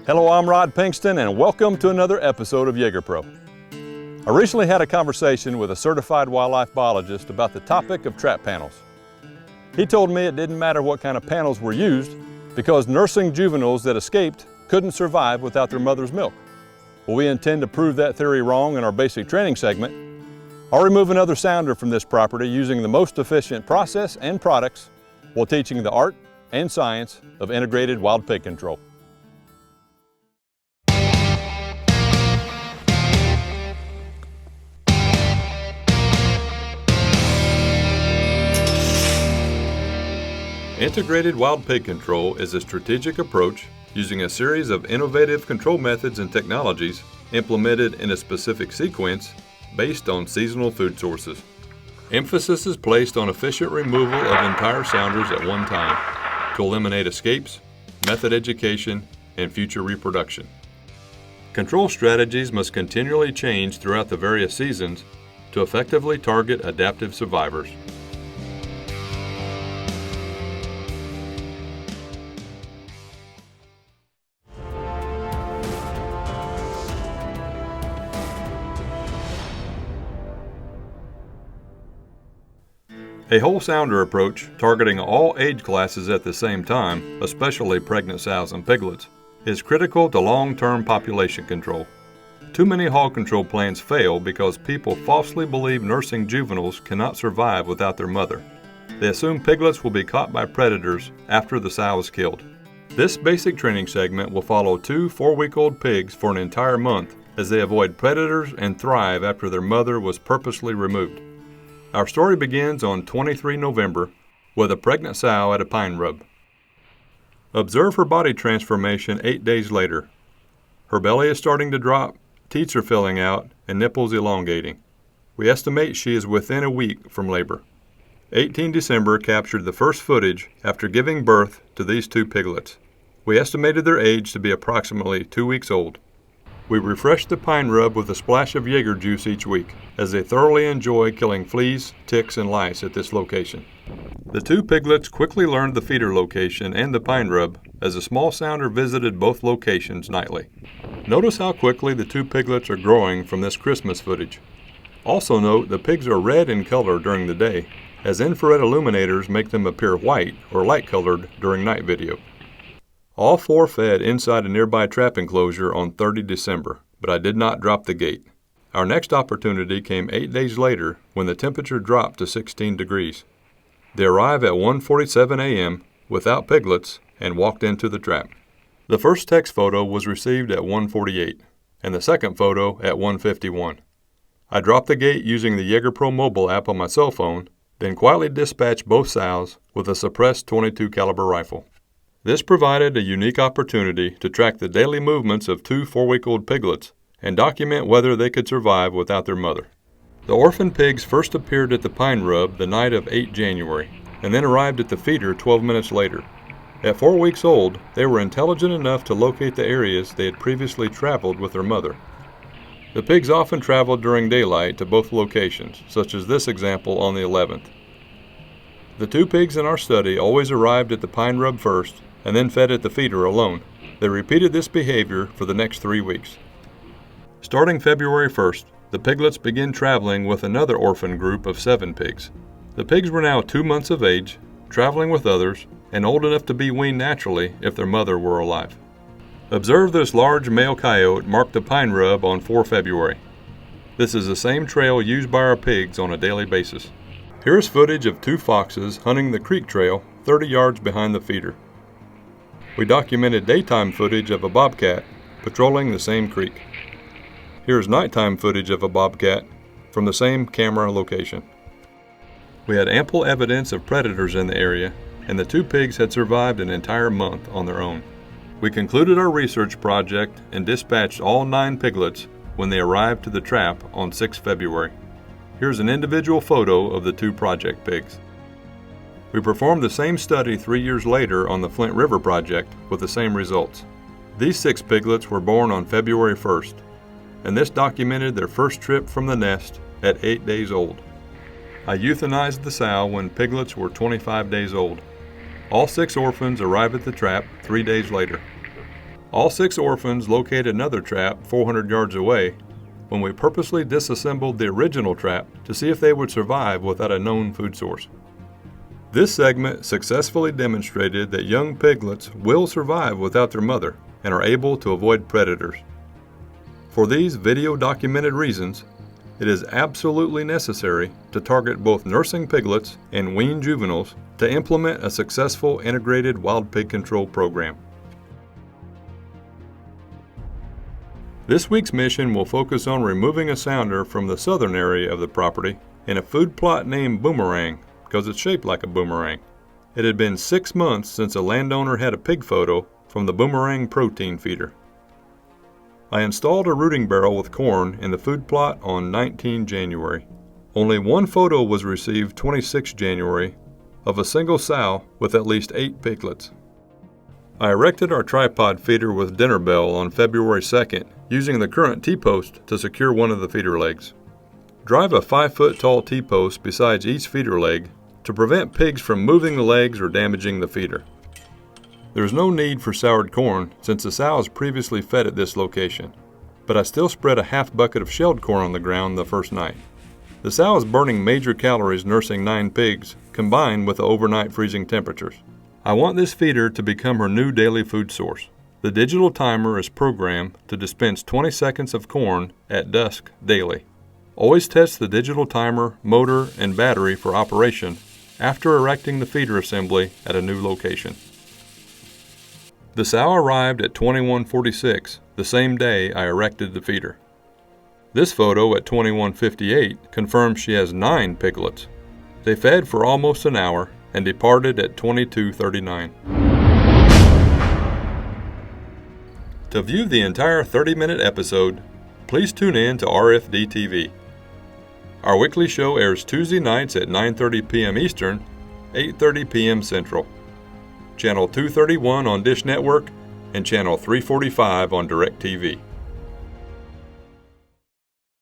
Hello, I'm Rod Pinkston and welcome to another episode of JAGER PRO. I recently had a conversation with a certified wildlife biologist about the topic of trap panels. He told me it didn't matter what kind of panels were used because nursing juveniles that escaped couldn't survive without their mother's milk. Well, we intend to prove that theory wrong in our basic training segment. I'll remove another sounder from this property using the most efficient process and products while teaching the art and science of integrated wild pig control. Integrated wild pig control is a strategic approach using a series of innovative control methods and technologies implemented in a specific sequence based on seasonal food sources. Emphasis is placed on efficient removal of entire sounders at one time to eliminate escapes, method education, and future reproduction. Control strategies must continually change throughout the various seasons to effectively target adaptive survivors. A whole sounder approach, targeting all age classes at the same time, especially pregnant sows and piglets, is critical to long-term population control. Too many hog control plans fail because people falsely believe nursing juveniles cannot survive without their mother. They assume piglets will be caught by predators after the sow is killed. This basic training segment will follow 2 4-week-old pigs for an entire month as they avoid predators and thrive after their mother was purposely removed. Our story begins on 23 November with a pregnant sow at a pine rub. Observe her body transformation 8 days later. Her belly is starting to drop, teats are filling out, and nipples elongating. We estimate she is within a week from labor. 18 December captured the first footage after giving birth to these 2 piglets. We estimated their age to be approximately 2 weeks old. We refresh the pine rub with a splash of Jaeger juice each week, as they thoroughly enjoy killing fleas, ticks, and lice at this location. The 2 piglets quickly learned the feeder location and the pine rub as a small sounder visited both locations nightly. Notice how quickly the 2 piglets are growing from this Christmas footage. Also note the pigs are red in color during the day, as infrared illuminators make them appear white or light colored during night video. All 4 fed inside a nearby trap enclosure on 30 December, but I did not drop the gate. Our next opportunity came 8 days later when the temperature dropped to 16 degrees. They arrived at 1:47 a.m. without piglets and walked into the trap. The first text photo was received at 1:48 and the second photo at 1:51. I dropped the gate using the JAGER PRO mobile app on my cell phone, then quietly dispatched both sows with a suppressed .22 caliber rifle. This provided a unique opportunity to track the daily movements of 2 4-week-old piglets and document whether they could survive without their mother. The orphan pigs first appeared at the pine rub the night of 8 January and then arrived at the feeder 12 minutes later. At 4 weeks old, they were intelligent enough to locate the areas they had previously traveled with their mother. The pigs often traveled during daylight to both locations, such as this example on the 11th. The 2 pigs in our study always arrived at the pine rub first and then fed at the feeder alone. They repeated this behavior for the next 3 weeks. Starting February 1st, the piglets began traveling with another orphan group of 7 pigs. The pigs were now 2 months of age, traveling with others, and old enough to be weaned naturally if their mother were alive. Observe this large male coyote marked the pine rub on 4 February. This is the same trail used by our pigs on a daily basis. Here is footage of 2 foxes hunting the creek trail 30 yards behind the feeder. We documented daytime footage of a bobcat patrolling the same creek. Here is nighttime footage of a bobcat from the same camera location. We had ample evidence of predators in the area, and the 2 pigs had survived an entire month on their own. We concluded our research project and dispatched all 9 piglets when they arrived to the trap on 6 February. Here's an individual photo of the 2 project pigs. We performed the same study 3 years later on the Flint River project with the same results. These 6 piglets were born on February 1st, and this documented their first trip from the nest at 8 days old. I euthanized the sow when piglets were 25 days old. All 6 orphans arrive at the trap 3 days later. All 6 orphans located another trap 400 yards away when we purposely disassembled the original trap to see if they would survive without a known food source. This segment successfully demonstrated that young piglets will survive without their mother and are able to avoid predators. For these video-documented reasons, it is absolutely necessary to target both nursing piglets and weaned juveniles to implement a successful integrated wild pig control program. This week's mission will focus on removing a sounder from the southern area of the property in a food plot named Boomerang because it's shaped like a boomerang. It had been 6 months since a landowner had a pig photo from the Boomerang protein feeder. I installed a rooting barrel with corn in the food plot on 19 January. Only one photo was received 26 January of a single sow with at least 8 piglets. I erected our tripod feeder with dinner bell on February 2nd using the current T-post to secure one of the feeder legs. Drive a 5-foot tall T-post besides each feeder leg to prevent pigs from moving the legs or damaging the feeder. There is no need for soured corn since the sow is previously fed at this location, but I still spread a half bucket of shelled corn on the ground the first night. The sow is burning major calories nursing 9 pigs, combined with the overnight freezing temperatures. I want this feeder to become her new daily food source. The digital timer is programmed to dispense 20 seconds of corn at dusk daily. Always test the digital timer, motor, and battery for operation after erecting the feeder assembly at a new location. The sow arrived at 21:46, the same day I erected the feeder. This photo at 21:58 confirms she has 9 piglets. They fed for almost an hour and departed at 22:39. To view the entire 30-minute episode, please tune in to RFD-TV. Our weekly show airs Tuesday nights at 9:30 p.m. Eastern, 8:30 p.m. Central. Channel 231 on Dish Network and Channel 345 on DirecTV.